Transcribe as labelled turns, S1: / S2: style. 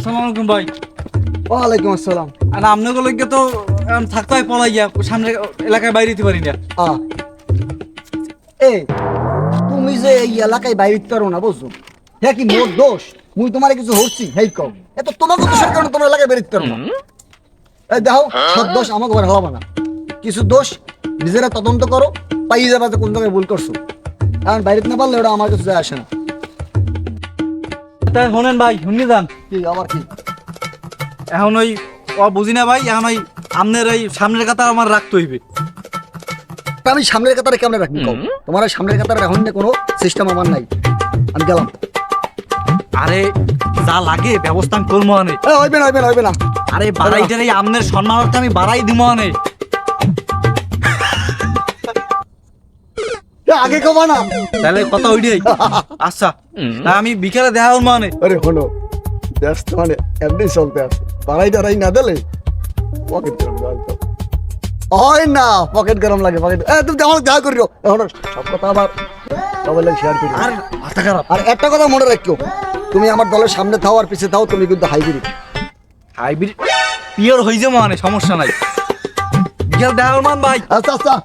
S1: আসসালামু আলাইকুম ভাই।
S2: ওয়ালাইকুম আসসালাম।
S1: আর আপনাদের লইগে তো থাকতে হয় পলাইয়া, সামনে এলাকায় বাইরে দিতে পারি না।
S2: এই তুমি যে এই এলাকায় বাইরে পারো না বুঝছো, হ্যাঁ কি মোর দোষ? মুই তোমার কিছু হচ্ছি হেই কও, এত তোমাকে দোষের কারণে তোমার এলাকায় বেরোতে পারো না। এই দেখো, সব দোষ আমাকে ঘর হলাবা না, কিছু দোষ নিজেরা তদন্ত করো, পাইয়ে যাবে যে কোন জায়গায় ভুল করছো। কারণ বাইরে না পারলে ওটা আমার কাছে যায় আসে না।
S1: তাই শোনেন ভাই, শুনি যান।
S2: কি আবার কি?
S1: এখন ওই বুঝি না ভাই, এখন ওই আপনার ওই সামনের কথা আমার রাখতে হইবে।
S2: তা আমি সামনের কাতারে কেমন রাখি কও? তোমার ওই সামনের কাতারে এখন কোনো সিস্টেম আমার নাই, আমি গেলাম।
S1: আরে যা লাগে ব্যবস্থা আমি করবো আনে।
S2: হইবে না, হইবে না, হইবে না।
S1: আরে বাড়াইটার এই আপনার সম্মানার্থে আমি বাড়াই দিব আনে।
S2: আগে কবা না।
S1: তাহলে কথা ওইটাই। আচ্ছা, তা আমি বিকেলে দেখা করবো আনে।
S2: আরে হলো ব্যস্ত মানে এমনি চলতে আছে, বাড়াই টাড়াই না দিলে পকেট গরম লাগতো। হয় না, পকেট গরম লাগে, পকেট তুমি আমার যা করিও এখন সব কথা আবার সবাই লাগে শেয়ার করি।
S1: আর মাথা খারাপ।
S2: আর একটা কথা মনে রাখিও, তুমি আমার দলের সামনে থাও আর পিছে থাও, তুমি কিন্তু হাইব্রিড।
S1: হাইব্রিড পিওর হয়ে যাবো মানে, সমস্যা নাই। বিকেল দেখা করবো ভাই।
S2: আচ্ছা আচ্ছা।